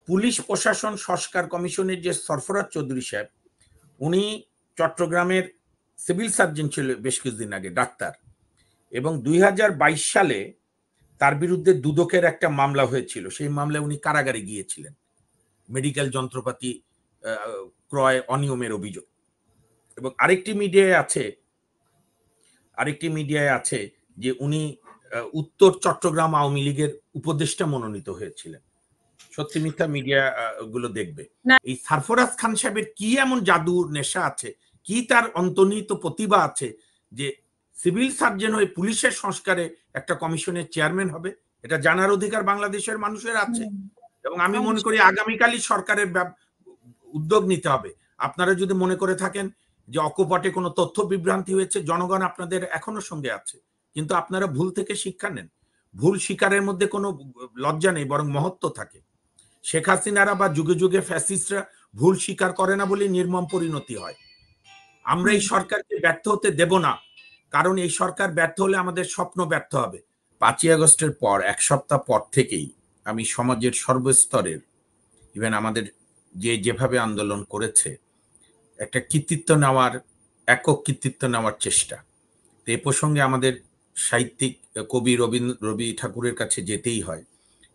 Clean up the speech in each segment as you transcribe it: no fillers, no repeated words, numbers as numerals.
Police প্রশাসন সংস্কার কমিশনের যে সরফরাজ চৌধুরী সাহেব, উনি চট্টগ্রামের সিভিল সার্জন ছিল বেশ কিছুদিন আগে, ডাক্তার, এবং 2022 সালে তার বিরুদ্ধে দুদকের একটা মামলা হয়েছিল। সেই মামলায় উনি কারাগারে গিয়েছিলেন মেডিকেল যন্ত্রপাতি ক্রয় অনিয়মের অভিযোগ। এবং আরেকটি মিডিয়ায় আছে যে উনি উত্তর চট্টগ্রাম আওয়ামী লীগের উপদেষ্টা মনোনীত হয়েছিলেন। সত্যি মিথ্যা মিডিয়া গুলো দেখবে। এই সরফরাজ খান সাহেবের কি এমন জাদুর নেশা আছে, কি তার অন্তর্নিহিত প্রতিভা আছে যে সিভিল সার্জন হয়ে পুলিশের সংস্কারে একটা কমিশনের চেয়ারম্যান হবে? এটা জানার অধিকার বাংলাদেশের মানুষের আছে। এবং আমি মনে করি আগামীকালই সরকারের উদ্যোগ নিতে হবে। আপনারা যদি মনে করে থাকেন যে অকপটে কোনো তথ্য বিভ্রান্তি হয়েছে, জনগণ আপনাদের এখনো সঙ্গে আছে, কিন্তু আপনারা ভুল থেকে শিক্ষা নেন। ভুল স্বীকারের মধ্যে কোনো লজ্জা নেই, বরং মহত্ব থাকে। শেখ হাসিনারা বা যুগে যুগে ফ্যাসিস্টরা ভুল স্বীকার করে না বলে নির্মম পরিণতি হয়। আমরা এই সরকারকে ব্যর্থ হতে দেব না, কারণ এই সরকার ব্যর্থ হলে আমাদের স্বপ্ন ব্যর্থ হবে। 5ই আগস্টের পর এক সপ্তাহ পর থেকেই আমি সমাজের সর্বস্তরের, ইভেন আমাদের যেভাবে আন্দোলন করেছে, একটা একক কৃতিত্ব নেওয়ার চেষ্টা। তো এ প্রসঙ্গে আমাদের সাহিত্যিক কবি রবি ঠাকুরের কাছে যেতেই হয়।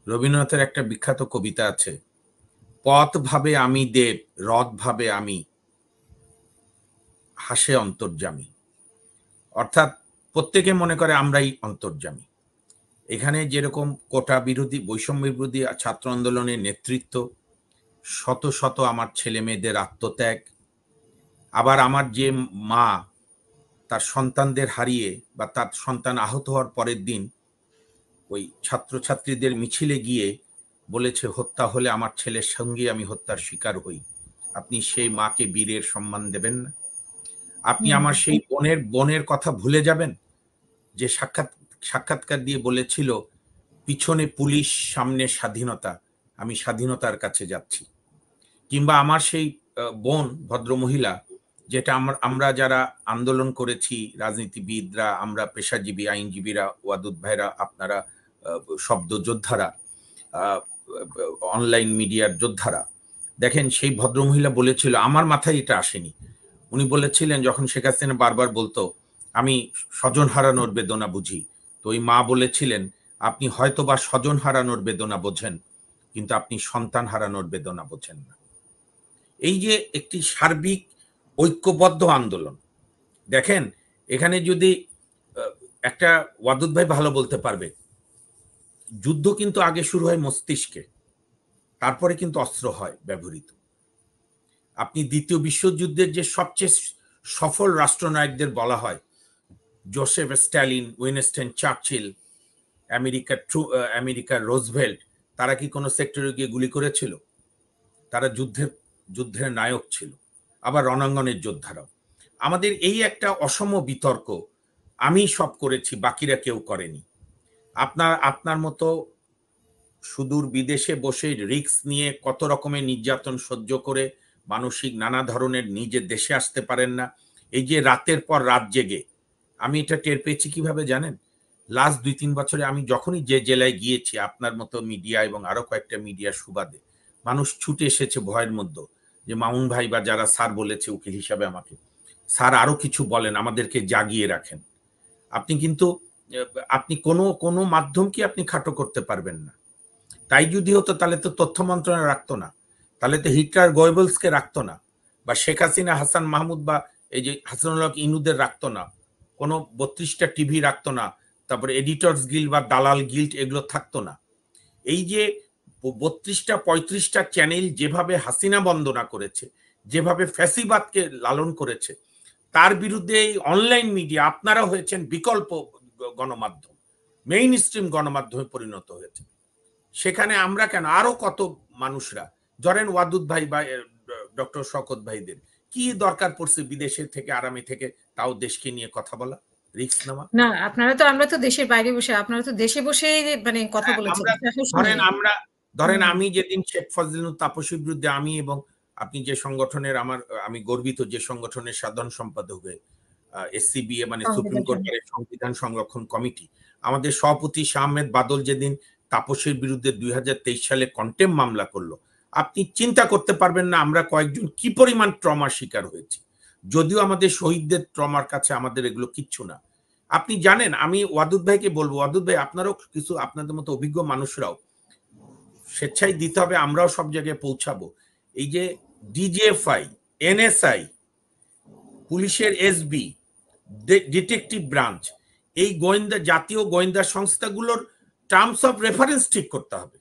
রবীন্দ্রনাথের একটা বিখ্যাত কবিতা আছে, পথ ভাবে আমি দেব, রথ ভাবে আমি, হাসে অন্তর্যামী। অর্থাৎ প্রত্যেকে মনে করে আমরাই অন্তর্যামী। এখানে যেরকম কোটা বিরোধী, বৈষম্য বিরোধী ছাত্র আন্দোলনের নেতৃত্ব, শত শত আমার ছেলে মেয়েদের আত্মত্যাগ, আবার আমার যে মা তার সন্তানদের হারিয়ে বা তার সন্তান আহত হওয়ার পরের দিন ওই ছাত্রছাত্রীদের মিছিলে গিয়ে বলেছে, হত্যা হলে আমার ছেলের সঙ্গে আমি হত্যার শিকার হই। আপনি সেই মাকে বীরের সম্মান দেবেন না? আপনি আমার সেই বোনের কথা ভুলে যাবেন যে সাক্ষাৎকার দিয়ে বলেছিল, পিছনে পুলিশ, সামনে স্বাধীনতা, আমি স্বাধীনতার কাছে যাচ্ছি। কিংবা আমার সেই বোন, ভদ্রমহিলা, যেটা আমরা যারা আন্দোলন করেছি, রাজনীতিবিদরা, আমরা পেশাজীবী আইনজীবীরা, ওয়াদুদ ভাইরা, আপনারা শব্দ যোদ্ধারা, অনলাইন মিডিয়ার যোদ্ধারা, দেখেন সেই ভদ্রমহিলা বলেছিল, আমার মাথায় এটা আসেনি, উনি বলেছিলেন যখন শেখ হাসিনা বারবার বলতো আমি স্বজন হারানোর বেদনা বুঝি, তো ওই মা বলেছিলেন, আপনি হয়তোবা স্বজন হারানোর বেদনা বোঝেন, কিন্তু আপনি সন্তান হারানোর বেদনা বোঝেন না। এই যে একটি সার্বিক ঐক্যবদ্ধ আন্দোলন, দেখেন এখানে যদি একটা, ওয়াদুদ ভাই ভালো বলতে পারবে, যুদ্ধ কিন্তু আগে শুরু হয় মস্তিষ্কে, তারপরে কিন্তু অস্ত্র হয় ব্যবহৃত। আপনি দ্বিতীয় বিশ্বযুদ্ধের যে সবচেয়ে সফল রাষ্ট্রনায়কদের বলা হয়, জোসেফ স্ট্যালিন, উইনস্টন চার্চিল, আমেরিকার রোজভেল্ট, তারা কি কোনো সেক্টরে গিয়ে গুলি করেছিল? তারা যুদ্ধের নায়ক ছিল। আবার রণাঙ্গনের যোদ্ধারাও। আমাদের এই একটা অসম বিতর্ক, আমি সব করেছি বাকিরা কেউ করেনি। আপনার মতো সুদূর বিদেশে বসে রিস্ক নিয়ে কত রকমের নির্যাতন সহ্য করে মানসিক নানা ধরনের নিজের দেশে আসতে পারেন না। এই যে রাতের পর রাত জেগে, আমি এটা টের পেয়েছি কিভাবে জানেন? লাস্ট 2-3 বছরে আমি যখনই যে জেলায় গিয়েছি, আপনার মতো মিডিয়া এবং আরো কয়েকটা মিডিয়ার সুবাদে, মানুষ ছুটে এসেছে ভয়ের মধ্যে, যে মামুন ভাই বা যারা স্যার বলেছে উকিল হিসাবে আমাকে, স্যার আরো কিছু বলেন, আমাদেরকে জাগিয়ে রাখেন। আপনি কোনো মাধ্যমকে আপনি খাটো করতে পারবেন না। তাই যদি হতো তাহলে তো তথ্য মন্ত্রণালয় রাখতো না, তাহলে তো হিটলার গোয়েবলসকে রাখতো না, বা শেখ হাসিনা হাসান মাহমুদ বা এই যে হাসানুল হক ইনুদের রাখতো না, কোনো 32টা টিভি রাখতো না, তারপরে এডিটর্স গিল্ড বা দালাল গিল্ড এগুলো থাকতো না। এই যে 32টা 35টা চ্যানেল যেভাবে হাসিনা বন্দনা করেছে, যেভাবে ফ্যাসিবাদকে লালন করেছে, তার বিরুদ্ধে এই অনলাইন মিডিয়া, আপনারা হয়েছেন বিকল্প গণমাধ্যম, মেইন স্ট্রিম গণমাধ্যমে পরিণত হয়েছে। সেখানে আমরা কেন, আরো কত মানুষরা, ধরেন ওয়াদুদ ভাই বা ডক্টর শওকত ভাইদের কি দরকার পড়ছে বিদেশে থেকে আরামে থেকে তাও দেশকে নিয়ে কথা বলা, রিস্ক নেওয়া? না, আমরা তো দেশের বাইরে বসে, আপনারা তো দেশে বসে মানে কথা বলেছেন। ধরেন আমি যেদিন শেখ ফজলুল তাপসীর বিরুদ্ধে, আমি এবং আপনি যে সংগঠনের, আমি গর্বিত যে সংগঠনের সাধারণ সম্পাদক হয়ে, এসসিবিএ মানে সুপ্রিম কোর্টের সংবিধান সংরক্ষণ কমিটি, আমাদের সভাপতি শাহ আহমেদ বাদল যেদিন তাপসীর বিরুদ্ধে 2023 সালে কন্টেম্প মামলা করলো, আপনি চিন্তা করতে পারবেন না আমরা কয়েকজন কি পরিমাণ ট্রমার শিকার হয়েছি। যদিও আমাদের শহীদদের ট্রমার কাছে আমাদের এগুলো কিচ্ছু না। আপনি জানেন, আমি ওয়াদুদ ভাইকে বলবো, ওয়াদুদ ভাই আপনারও কিছু আপনাদের মতো অভিজ্ঞ মানুষরাও স্বেচ্ছায় দিতে হবে, আমরাও সব জায়গায় পৌঁছাবো। এই যে ডিজিএফআই, এনএসআই, পুলিশের এসবি, ডিটেকটিভ ব্রাঞ্চ, এই গোয়েন্দা জাতীয় গোয়েন্দা সংস্থাগুলোর টার্মস অফ রেফারেন্স ঠিক করতে হবে।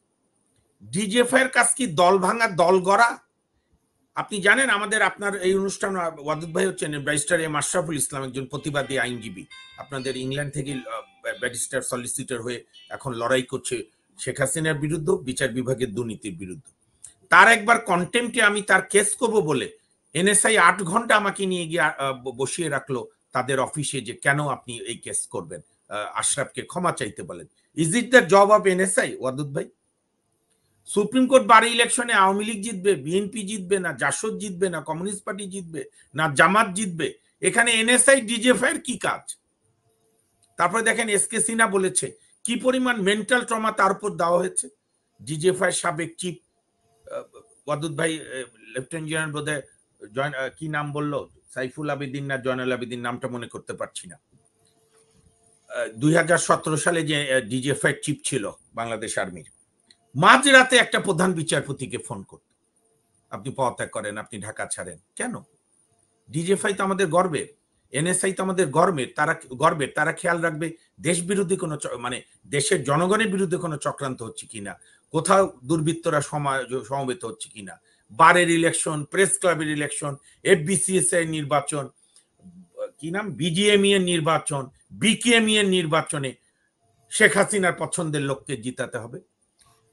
ডিজিএফআই এর কাজ কি দল ভাঙা, দল গড়া? আপনি জানেন আমাদের, আপনার এই অনুষ্ঠান ওয়াদুদ ভাই হচ্ছেন ব্যারিস্টার এম আশরাফুল ইসলাম, একজন প্রতিবাদী আইনজীবী, আপনাদের ইংল্যান্ড থেকে ব্যারিস্টার সলিসিটর হয়ে এখন লড়াই করছে শেখ হাসিনার বিরুদ্ধে, বিচার বিভাগের দুর্নীতির বিরুদ্ধে। তার একবার কন্টেম্পটে আমি তার কেস করব বলে এনএসআই 8 ঘন্টা আমাকে নিয়ে গিয়ে বসিয়ে রাখলো তাদের অফিসে, যে কেন আপনি এই কেস করবেন, আশরাফকে ক্ষমা চাইতে বলেন। Is it the job of NSI Wadud ভাই? সুপ্রিম কোর্ট বার ইলেকশনে আওয়ামী লীগ জিতবে, বিএনপি জিতবে না, জাসদ জিতবে না, কমিউনিস্ট পার্টি জিতবে না, জামাত জিতবে? এখানে এনএসআই ডিজিএফআই এর কি কাজ? তারপরে দেখেন এসকে সিনহা বলেছে কি পরিমাণ মেন্টাল ট্রমা তার উপর দেওয়া হয়েছে। ডিজিএফআই সাবেক চিফ ওয়াদুদ ভাই, লেফটেন্যান্ট জেনারেল বোধহয় কি নাম বললো, সাইফুল আবেদিন না জয়নাল আবেদিন, নামটা মনে করতে পারছি না। 2017 সালে যে ডিজিএফআই চিফ ছিল বাংলাদেশ আর্মির, মাঝরাতে একটা প্রধান বিচারপতিকে ফোন করত, আপনি পদত্যাগ করেন, আপনি ঢাকা ছাড়েন। কেন? ডিজিএফআই তো আমাদের গর্বের, এনএসআই তো আমাদের গর্বের, তারা খেয়াল রাখবে দেশ বিরোধী কোনো, মানে দেশের জনগণের বিরুদ্ধে কোনো চক্রান্ত হচ্ছে কিনা, কোথাও দুর্বৃত্তরা সমবেত হচ্ছে কিনা, বারের ইলেকশন, প্রেস ক্লাবের ইলেকশন, এফবিসিএস এর নির্বাচন, কি নাম, বিজিএমই এর নির্বাচন, বিকেএমই এর নির্বাচনে শেখ হাসিনার পছন্দের লোককে জিতাতে হবে।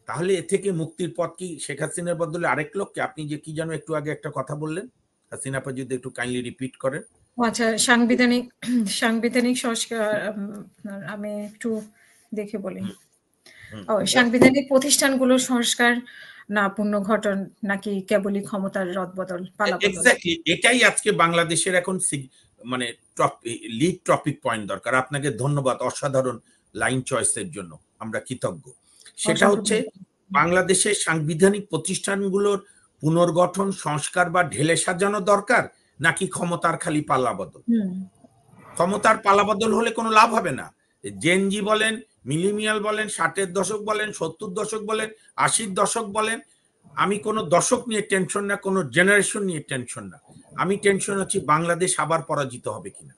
তাহলে এ থেকে মুক্তির পথ কি শেখ হাসিনার বদলে আরেক লোককে? আপনি যে কি জানো একটু আগে একটা কথা বললেন, হাসিনা আপা যদি একটু কাইন্ডলি রিপিট করেন। আচ্ছা, সাংবিধানিক সংস্কার, আমি একটু দেখে বলি। সাংবিধানিক প্রতিষ্ঠানগুলোর সংস্কার না পুনর্গঠন, নাকি কেবলই ক্ষমতার রদবদল, পালাবদল? এক্স্যাক্টলি, এটাই আজকে বাংলাদেশের এখন মানে লিড টপিক পয়েন্ট দরকার। আপনাকে ধন্যবাদ অসাধারণ লাইন চয়েসের জন্য, আমরা কৃতজ্ঞ। সেটা হচ্ছে বাংলাদেশের সাংবিধানিক প্রতিষ্ঠানগুলোর পুনর্গঠন, সংস্কার বা ঢেলে সাজানো দরকার, নাকি ক্ষমতার খালি পালাবদল? ক্ষমতার পালাবদল হলে কোনো লাভ হবে না। জেনজি বলেন, মিলিনিয়াল বলেন, 60-এর দশক বলেন, 70 দশক বলেন, 80-র দশক বলেন, আমি কোনো দশক নিয়ে টেনশন না, কোনো জেনারেশন নিয়ে টেনশন না। আমি টেনশন হচ্ছি বাংলাদেশ আবার পরাজিত হবে কিনা।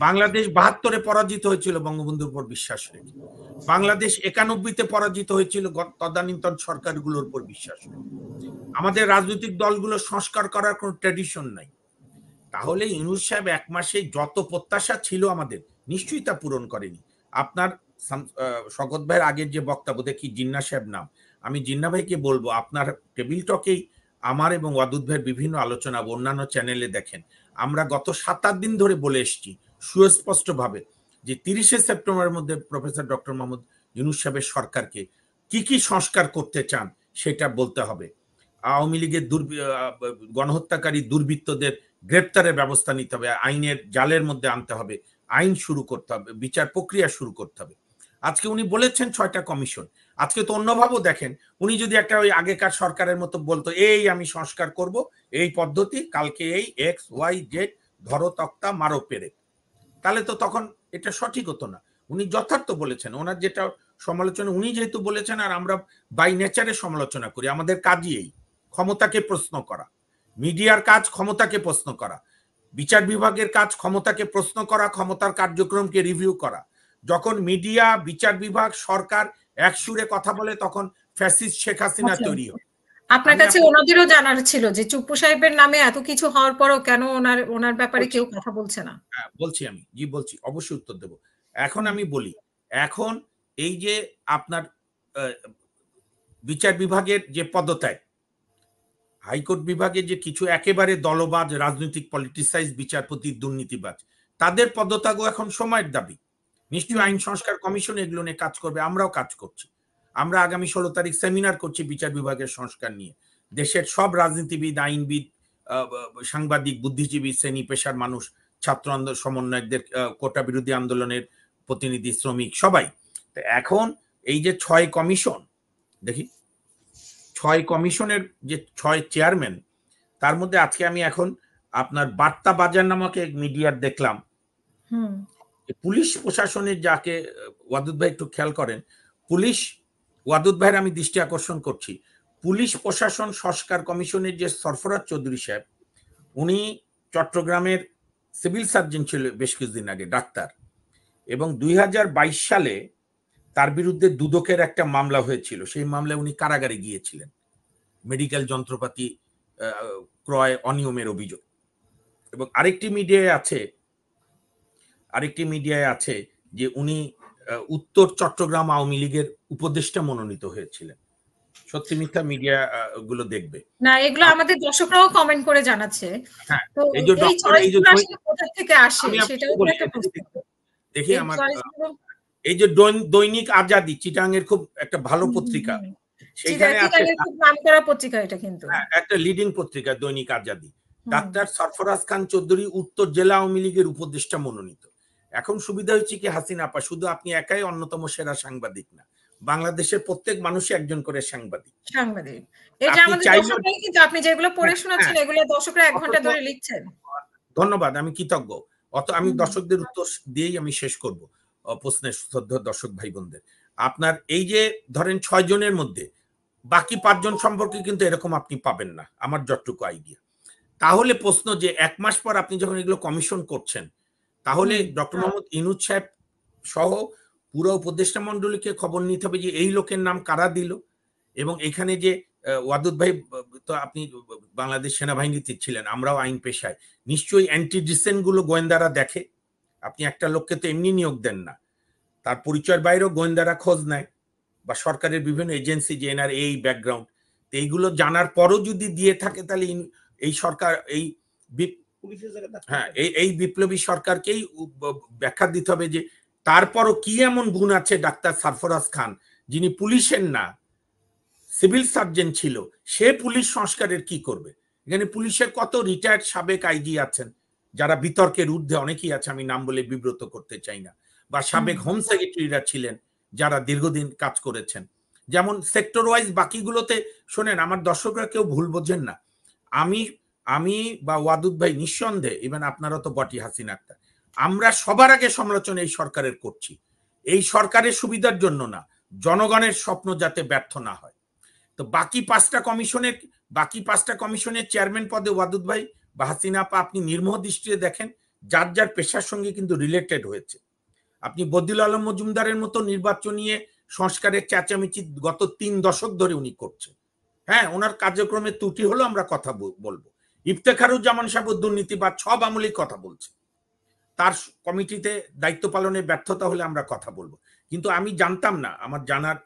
বাংলাদেশ 72-এ পরাজিত হয়েছিল বঙ্গবন্ধুর উপর বিশ্বাস রেখে, বাংলাদেশ 91-তে পরাজিত হয়েছিল তদানীন্তন সরকারগুলোর উপর বিশ্বাস রেখে। আমাদের রাজনৈতিক দলগুলো সংস্কার করার কোনো ট্র্যাডিশন নাই। তাহলে ইউনূস সাহেব 1 মাসে যত প্রত্যাশা ছিল আমাদের, নিশ্চয়ই তা পূরণ করেনি। আপনার শওকত ভাইয়ের আগের যে বক্তব্য, দেখি জিন্না সাহেব নাম, আমি জিন্না ভাইকে বলবো আপনার টেবিল টকেই আমার এবং ওয়াদুদ ভাইয়ের বিভিন্ন আলোচনা অন্যান্য চ্যানেলে দেখেন, আমরা গত 7-8 দিন ধরে বলে এসেছি সুস্পষ্ট ভাবে যে 30শে সেপ্টেম্বরের মধ্যে প্রফেসর ডক্টর মোহাম্মদ ইউনূস সাহেবের সরকারকে কি কি সংস্কার করতে চান সেটা বলতে হবে। আওয়ামী লীগের গণহত্যাকারী দুর্বৃত্তদের গ্রেপ্তারের ব্যবস্থা নিতে হবে, আইনের জালের মধ্যে আনতে হবে, আইন শুরু করতে হবে, বিচার প্রক্রিয়া শুরু করতে হবে। আজকে উনি বলেছেন 6টা কমিশন, আজকে তো অন্যভাবেও দেখেন, উনি যদি একটা ওই আগেকার সরকারের মতো বলতো এই আমি সংস্কার করব, এই পদ্ধতি, কালকে এই XYZ ধরো তক্তা মারো পেরে, তাহলে তো তখন এটা সঠিক হতো না। উনি যথার্থ বলেছেন, ওনার যেটা সমালোচনা, উনি যেহেতু বলেছেন আর আমরা বাই নেচারে সমালোচনা করি, আমাদের কাজই এই ক্ষমতাকে প্রশ্ন করা, মিডিয়ার কাজ ক্ষমতাকে প্রশ্ন করা, বিচার বিভাগের কাজ ক্ষমতাকে প্রশ্ন করা, ক্ষমতার কার্যক্রমকে রিভিউ করা। যখন মিডিয়া, বিচার বিভাগ, সরকার এক সুরে কথা বলে তখন ফ্যাসিস্ট শেখ হাসিনা তৈরি হয়। আপনার কাছে ওনাদেরও জানার ছিল যে চুপ্পু সাহেবের নামে এত কিছু হওয়ার পরও কেন ওনার ব্যাপারে কেউ কথা বলছে না? হ্যাঁ বলছি, আমি জি বলছি, অবশ্যই উত্তর দেব। এখন আমি বলি, এখন এই যে আপনার বিচার বিভাগের যে পদত্যাগ, হাইকোর্ট বিভাগে যে কিছু একেবারে দলবাজ রাজনৈতিক পলিটিসাইজ বিচারপতি, দুর্নীতিবাজ, তাদের পদত্যাগও এখন সময়ের দাবি। নিশ্চয়ই আইন সংস্কার কমিশন এগুলো নিয়ে কাজ করবে, আমরাও কাজ করছি। আমরা আগামী 16 তারিখ সেমিনার করছি বিচার বিভাগের সংস্কার নিয়ে। দেশের সব রাজনীতিবিদ, আইনবিদ, সাংবাদিক, বুদ্ধিজীবী, শ্রেণী পেশার মানুষ, ছাত্র আন্দোলন সমন্বয়কদের, কোটা বিরোধী আন্দোলনের প্রতিনিধি, শ্রমিক, সবাই। এখন এই যে 6 কমিশন, দেখি 6 কমিশনের যে 6 চেয়ারম্যান, তার মধ্যে আজকে আমি এখন আপনার বার্তা বাজার নামক এক মিডিয়ার দেখলাম পুলিশ প্রশাসনের যাকে ওয়াদুদ ভাই একটু খেয়াল করেন, পুলিশ ওয়াদুদ ভাইয়ের আমি দৃষ্টি আকর্ষণ করছি, পুলিশ প্রশাসন সংস্কার কমিশনের যে সরফরাজ চৌধুরী সাহেব, উনি চট্টগ্রামের সিভিল সার্জন ছিল বেশ কিছুদিন আগে, ডাক্তার, এবং 2022 সালে তার বিরুদ্ধে দুদকের একটা মামলা হয়েছিল। সেই মামলায় উনি কারাগারে গিয়েছিলেন মেডিকেল যন্ত্রপাতি ক্রয় অনিয়মের অভিযোগ। এবং আরেকটি মিডিয়ায় আছে যে উনি উত্তর চট্টগ্রাম আওয়ামী লীগের উপদেষ্টা মনোনীত হয়েছিলেন। সত্যি মিথ্যা মিডিয়া গুলো দেখবে না, এগুলো আমাদের দর্শকরাও কমেন্ট করে জানাচ্ছে। হ্যাঁ, তো এই যে কোথা থেকে আসে সেটাও একটা প্রশ্ন। দেখি আমার এই যে দৈনিক আজাদি চিটাং এর খুব একটা ভালো পত্রিকা, সেইখানে আছে খুব নামকরা পত্রিকা এটা, কিন্তু একটা লিডিং পত্রিকা দৈনিক আজাদি, ডাক্তার সরফরাজ খান চৌধুরী উত্তর জেলা আওয়ামী লীগের উপদেষ্টা মনোনীত। এখন সুবিধা হচ্ছে কি হাসিনা আপা, শুধু আপনি একাই অন্যতম সেরা সাংবাদিক না, বাংলাদেশের প্রত্যেক মানুষই একজন করে সাংবাদিক। এটা আমাদের দর্শকরাই, কিন্তু আপনি যেগুলো পড়ে শোনাচ্ছেন এগুলো দর্শকরা 1 ঘন্টা ধরে লিখছেন। ধন্যবাদ, আমি কৃতজ্ঞ। আমি দর্শকদের উত্তর দিয়েই আমি শেষ করব প্রশ্নের শ্রদ্ধেয় দর্শক ভাই বোনদের। আপনার এই যে ধরেন 6 জনের মধ্যে বাকি 5 জন সম্পর্কে কিন্তু এরকম আপনি পাবেন না, আমার যতটুকু আইডিয়া। তাহলে প্রশ্ন যে 1 মাস পর আপনি যখন এগুলো কমিশন করছেন, তাহলে ডক্টর মোহাম্মদ ইউনূস সাহেব সহ পুরো উপদেষ্টা মন্ডলীকে খবর নিতে হবে যে এই লোকের নাম কারা দিল। এবং এখানে যে ওয়াদুদ ভাই, তো আপনি বাংলাদেশ সেনাবাহিনীতে ছিলেন, আমরাও আইন পেশায়, নিশ্চয়ই অ্যান্টিডিসেন্ট গুলো গোয়েন্দারা দেখে। আপনি একটা লোককে তো এমনি নিয়োগ দেন না, তার পরিচয়ের বাইরেও গোয়েন্দারা খোঁজ নেয়, বা সরকারের বিভিন্ন এজেন্সি যে এনার এই ব্যাকগ্রাউন্ড, এইগুলো জানার পরও যদি দিয়ে থাকে, তাহলে এই সরকার এই বিপ্লবী সরকারকেই ব্যাখ্যা দিতে হবে যে তারপরও কি এমন গুণ আছে ডাক্তার সরফরাজ খান, যিনি পুলিশের না সিভিল সার্জন ছিল, সে পুলিশ সংস্কারের কি করবে। এখানে পুলিশের কত রিটায়ার্ড সাবেক আইজি আছেন যারা বিতর্কের ঊর্ধ্বে, অনেকেই আছে, আমি নাম বলে বিব্রত করতে চাই না, বা সাবেক হোম সেক্রেটারিরা ছিলেন যারা দীর্ঘদিন কাজ করেছেন। যেমন সেক্টর ওয়াইজ বাকিগুলোতে শোনেন, আমার দর্শকরা কেউ ভুল বোঝেন না, আমি বা ওয়াদুদ ভাই নিঃসন্দেহে, ইভেন আপনারা তো বটি হাসিনা আক্তার, আমরা সবার আগে সমালোচনা এই সরকারের করছি, এই সরকারের সুবিধার জন্য না, জনগণের স্বপ্ন যাতে ব্যর্থ না হয়। তো বাকি 5টা কমিশনের চেয়ারম্যান পদে ওয়াদুদ ভাই বা হাসিনা আপা, আপনি নির্মোহ দৃষ্টিতে দেখেন, যার যার পেশার সঙ্গে কিন্তু রিলেটেড হয়েছে। আপনি বদিউল আলম মজুমদারের মতো নির্বাচন নিয়ে সংস্কারের চেঁচামেচি গত 3 দশক ধরে উনি করছেন। হ্যাঁ, ওনার কার্যক্রমের ত্রুটি হলো আমরা কথা বলবো। ইফতেখারুজ্জামান সাহেব দুর্নীতিবাদ, সব আমলেই কথা বলছে, তার কমিটিতে দায়িত্ব পালনের ব্যর্থতা হলে আমরা কথা বলবো। কিন্তু আমি জানতাম না, আমার জানার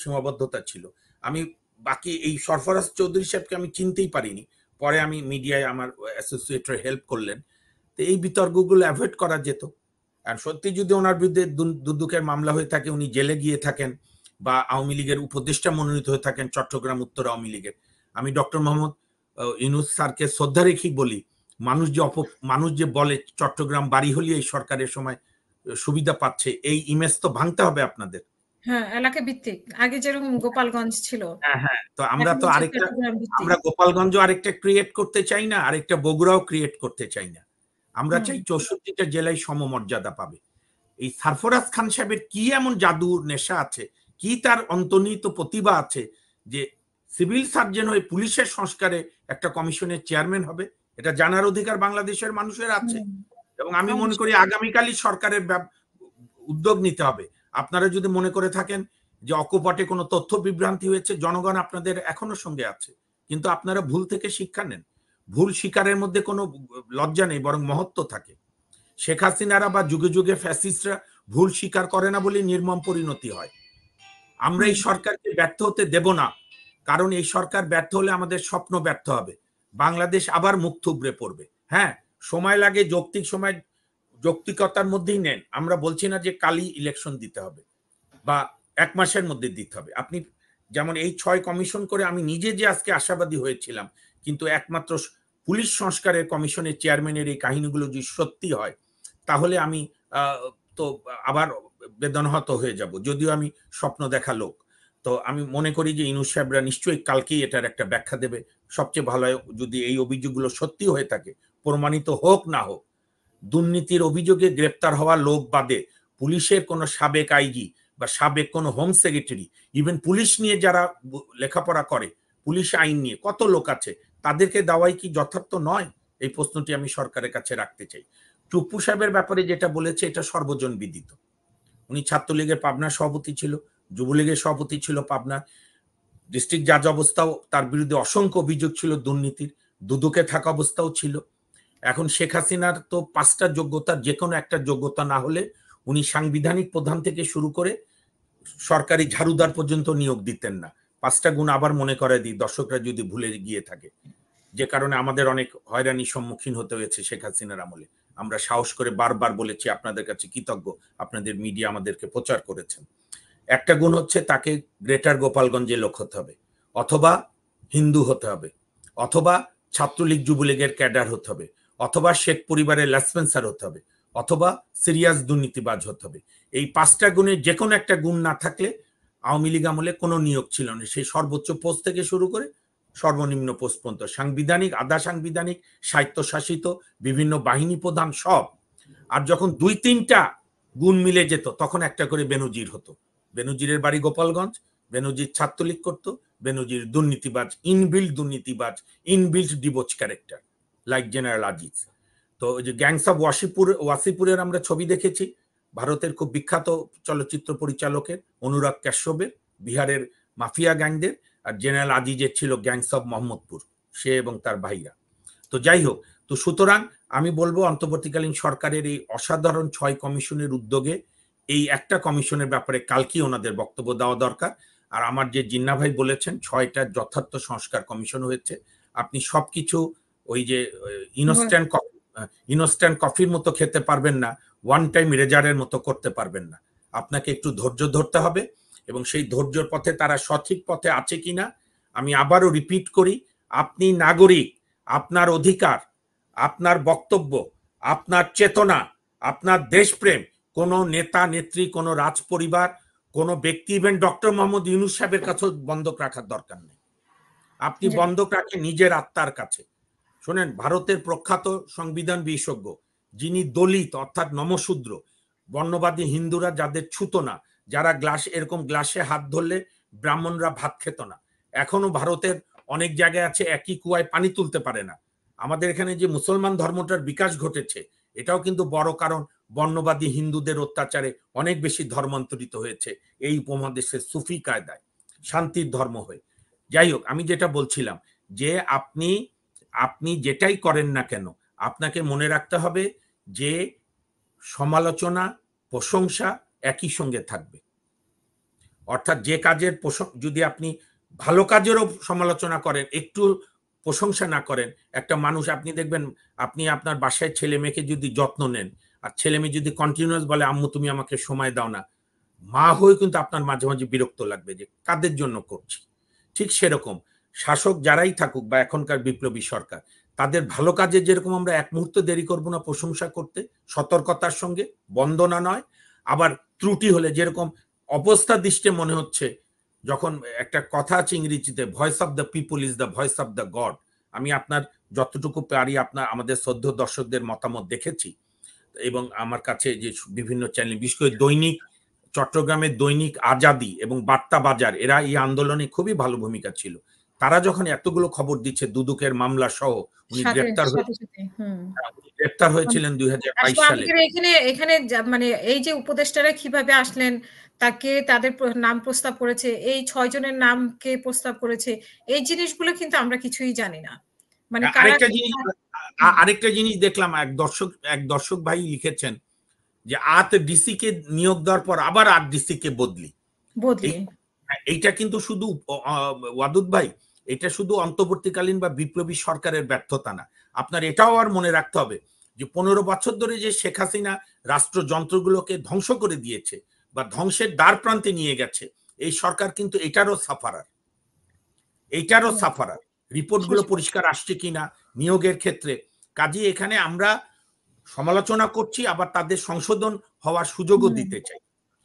সীমাবদ্ধতা ছিল, আমি বাকি এই সরফরাজ চৌধুরী সাহেবকে আমি চিনতেই পারিনি। পরে আমি মিডিয়ায় আমার অ্যাসোসিয়েটর হেল্প করলেন, তো এই বিতর্কগুলো অ্যাভয়েড করা যেত। আর সত্যি যদি ওনার বিরুদ্ধে দুদকের মামলা হয়ে থাকে, উনি জেলে গিয়ে থাকেন, বা আওয়ামী লীগের উপদেষ্টা মনোনীত হয়ে থাকেন চট্টগ্রাম উত্তর আওয়ামী লীগের, আমি ডক্টর মোহাম্মদ ইউনূস স্যারকে শ্রদ্ধা রেখেই বলি, মানুষ যে বলে চট্টগ্রাম বাড়ি হলে এই সরকারের সময় সুবিধা পাচ্ছে, এই ইমেজ তো ভাঙতে হবে আপনাদের। হ্যাঁ, এলাকা ভিত্তিক, আগে যেরকম গোপালগঞ্জ ছিল। হ্যাঁ, তো আমরা তো আমরা গোপালগঞ্জও আরেকটা ক্রিয়েট করতে চাই না, আরেকটা বগুড়াও ক্রিয়েট করতে চাই না, আমরা চাই 64টা জেলায় সমমর্যাদা পাবে। এই সরফরাজ খান সাহেবের কি এমন জাদুর নেশা আছে, কি তার অন্তর্নিহিত প্রতিভা আছে যে সিভিল সার্জন হয়ে পুলিশের সংস্কারে একটা কমিশনের চেয়ারম্যান হবে, এটা জানার অধিকার বাংলাদেশের মানুষের আছে। এবং আমি মনে করি আগামীকালই সরকারের উদ্যোগ নিতে হবে। আপনারা যদি মনে করে থাকেন যে অকপটে কোনো তথ্য বিভ্রান্তি হয়েছে, জনগণ আপনাদের এখনো সঙ্গে আছে, কিন্তু আপনারা ভুল থেকে শিক্ষা নেন। ভুল স্বীকারের মধ্যে কোনো লজ্জা নেই, বরং মহত্ব থাকে। শেখ হাসিনারা বা যুগে যুগে ফ্যাসিস্টরা ভুল স্বীকার করে না বলে নির্মম পরিণতি হয়। আমরা এই সরকারকে ব্যর্থ হতে দেব না, কারণ এই সরকার ব্যর্থ হলে আমাদের স্বপ্ন ব্যর্থ হবে, বাংলাদেশ আবার মুখ থুবড়ে পড়বে। হ্যাঁ, সময় লাগে, যৌক্তিকতার মধ্যেই নেন। আমরা বলছি না যে কালই ইলেকশন দিতে হবে বা 1 মাসের মধ্যে দিতে হবে। আপনি যেমন এই 6 কমিশন করে আমি নিজে যে আজকে আশাবাদী হয়েছিলাম, কিন্তু একমাত্র পুলিশ সংস্কারের কমিশনের চেয়ারম্যানের এই কাহিনীগুলো যদি সত্যি হয়, তাহলে আমি তো আবার বেদনাহত হয়ে যাব, যদিও আমি স্বপ্ন দেখা লোক। তো তো আমি মনে করি যে ইউনূস সাহেবরা নিশ্চয়ই কালকেই এটার একটা ব্যাখ্যা দেবে। সবচেয়ে ভালো হয় যদি এই অভিযোগগুলো সত্যি হয়ে থাকে, প্রমাণিত হোক না হোক, দুর্নীতির অভিযোগে গ্রেপ্তার হওয়া লোক বাদে পুলিশের কোনো সাবেক আইজি বা সাবেক কোনো হোম সেক্রেটারি, ইভেন পুলিশ নিয়ে যারা লেখাপড়া করে, পুলিশ আইন নিয়ে কত লোক আছে, তাদেরকে দেওয়াই কি যথার্থ নয়? এই প্রশ্নটি আমি সরকারের কাছে রাখতে চাই। টুপ্পু সাহেবের ব্যাপারে যেটা বলেছে এটা সর্বজন বিদিত। উনি ছাত্রলীগের পাবনা সভাপতি ছিল, যুবলীগের সভাপতি ছিল পাবনা, ডিস্ট্রিক্ট জাজ অবস্থাও তার বিরুদ্ধে অসংখ্য অভিযোগ ছিল দুর্নীতির, দুদকে থাকা অবস্থাও ছিল। এখন শেখ হাসিনার তো 5টা যোগ্যতার যে কোনো একটা যোগ্যতা না হলে উনি সাংবিধানিক প্রধান থেকে শুরু করে সরকারি ঝাড়ুদার পর্যন্ত নিয়োগ দিতেন না। 5টা গুণ আবার মনে করে দিই, দর্শকরা যদি ভুলে গিয়ে থাকে, যে কারণে আমাদের অনেক হয়রানির সম্মুখীন হতে হয়েছে শেখ হাসিনার আমলে। আমরা সাহস করে বারবার বলেছি, আপনাদের কাছে কৃতজ্ঞ, আপনাদের মিডিয়া আমাদেরকে প্রচার করেছেন। একটা গুণ হচ্ছে তাকে গ্রেটার গোপালগঞ্জে লোক হতে হবে, অথবা হিন্দু হতে হবে, অথবা ছাত্রলীগ যুবলীগের ক্যাডার হতে হবে, অথবা শেখ পরিবারের লেসপেন্সার হতে হবে, অথবা সিরিয়াস দুর্নীতিবাজ হতে হবে। এই 5টা গুণের যে কোনো একটা গুণ না থাকলে আওয়ামী লীগ আমলে কোনো নিয়োগ ছিল না, সেই সর্বোচ্চ পোস্ট থেকে শুরু করে সর্বনিম্ন পোস্ট পর্যন্ত, সাংবিধানিক, আধা সাংবিধানিক, স্বায়ত্তশাসিত, বিভিন্ন বাহিনী প্রধান সব। আর যখন 2-3টা গুণ মিলে যেত তখন একটা করে বেনজির হতো। বেনজিরের বাড়ি গোপালগঞ্জ, বেনজির ছাত্রলীগ করতো, বেনজির দুর্নীতিবাজ, দুর্নীতিবাজ, inbuilt debauch character like general Aziz. তো ওই যে গ্যাংস অফ ওয়াসিপুরের আমরা ছবি দেখেছি, ভারতের খুব বিখ্যাত চলচ্চিত্র পরিচালকের অনুরাগ কাশ্যপের, বিহারের মাফিয়া গ্যাংদের, আর জেনারেল আজিজের ছিল গ্যাংস অফ মোহাম্মদপুর, সে এবং তার ভাইরা। তো যাই হোক, তো সুতরাং আমি বলবো অন্তর্বর্তীকালীন সরকারের এই অসাধারণ 6 কমিশনের উদ্যোগে এই একটা কমিশনের ব্যাপারে কালকেই ওনাদের বক্তব্য দেওয়া দরকার। আর আমার যে জিন্না ভাই বলেছেন 6টা যথার্থ সংস্কার কমিশন হয়েছে, আপনি সবকিছু ওই যে ইনস্ট্যান্ট কফির মতো খেতে পারবেন না, ওয়ান টাইম রেজারের মতো করতে পারবেন না। আপনাকে একটু ধৈর্য ধরতে হবে, এবং সেই ধৈর্যের পথে তারা সঠিক পথে আছে কিনা আমি আবারও রিপিট করি, আপনি নাগরিক, আপনার অধিকার, আপনার বক্তব্য, আপনার চেতনা, আপনার দেশপ্রেম কোনো নেতা নেত্রী, কোনো রাজ পরিবার, কোনো ব্যক্তি, ইভেন ডক্টর মোহাম্মদ ইউনূস সাহেবের কাছেও বন্ধক রাখার দরকার নেই। আপনি বন্ধক রাখেন নিজের আত্মার কাছে। শোনেন, ভারতের প্রখ্যাত সংবিধান বিশেষজ্ঞ, যিনি দলিত অর্থাৎ নমশূদ্র, বর্ণবাদী হিন্দুরা যাদের ছুতো না, যারা এরকম গ্লাসে হাত ধরলে ব্রাহ্মণরা ভাত খেত না, এখনো ভারতের অনেক জায়গায় আছে একই কুয়ায় পানি তুলতে পারে না। আমাদের এখানে যে মুসলমান ধর্মটার বিকাশ ঘটেছে, এটাও কিন্তু বড় কারণ বর্ণবাদী হিন্দুদের অত্যাচারে অনেক বেশি ধর্মান্তরিত হয়েছে এই উপমহাদেশের সুফি কায়দায়, শান্তির ধর্ম হয়ে। যাই হোক, আমি যেটা বলছিলাম যে আপনি যেটাই করেন না কেন, আপনাকে মনে রাখতে হবে যে সমালোচনা, প্রশংসা একই সঙ্গে থাকবে। অর্থাৎ যে কাজের যদি আপনি ভালো কাজেরও সমালোচনা করেন, একটু প্রশংসা না করেন, একটা মানুষ, আপনি দেখবেন, আপনি আপনার বাসায় ছেলে মেয়েকে যদি যত্ন নেন, আর ছেলে মেয়ে যদি কন্টিনিউয়াস বলে আম্মু তুমি আমাকে সময় দাও না, মা হয়ে কিন্তু আপনার মাঝে মাঝে বিরক্ত লাগবে যে কাদের জন্য করছি। ঠিক সেরকম শাসক যারাই থাকুক বা এখনকার বিপ্লবী সরকার, তাদের ভালো কাজে যেরকম আমরা এক মুহূর্ত দেরি করব না প্রশংসা করতে, সতর্কতার সঙ্গে, বন্দনা নয়। আবার ত্রুটি হলে, যেরকম অবস্থা দৃষ্টে মনে হচ্ছে, যখন একটা কথা আছে ইংরেজিতে, voice of the people is the voice of the god. আমি আপনার যতটুকু পারি আমাদের শ্রদ্ধেয় দর্শকদের মতামত দেখেছি, এবং আমার কাছে যে বিভিন্ন চ্যানেল, বিশেষ করে দৈনিক চট্টগ্রামের দৈনিক আজাদি এবং বার্তা বাজার, এরা এই আন্দোলনে খুবই ভালো ভূমিকা ছিল। তারা যখন এতগুলো খবর দিচ্ছে, দুদকের মামলা সহ উনি গ্রেপ্তার হয়েছিলেন 2022 সালে। এখানে মানে এই যে উপদেষ্টারা কিভাবে আসলেন, তাদের নাম প্রস্তাব করেছে, এই 6 জনের নাম কে প্রস্তাব করেছে, এই জিনিসগুলো কিন্তু আমরা কিছুই জানি না। মানে আরেকটা জিনিস দেখলাম, এক দর্শক ভাই লিখেছেন যে 8 ডিসি কে নিয়োগ দেওয়ার পর আবার 8 ডিসি কে বদলি। এইটা কিন্তু শুধু ওয়াদুদ ভাই, এটা শুধু অন্তর্বর্তীকালীন বা বিপ্লবী সরকারের ব্যর্থতা না। আপনার এটাও আর মনে রাখতে হবে যে 15 বছর ধরে যে শেখ হাসিনা রাষ্ট্রযন্ত্রগুলোকে ধ্বংস করে দিয়েছে বা ধ্বংসের দ্বার প্রান্তে নিয়ে গেছে, এই সরকার কিন্তু এটারও সাফারার। রিপোর্টগুলো পরিষ্কার আসছে কিনা নিয়োগের ক্ষেত্রে। কাজে এখানে আমরা সমালোচনা করছি, আবার তাদের সংশোধন হওয়ার সুযোগও দিতে চাই।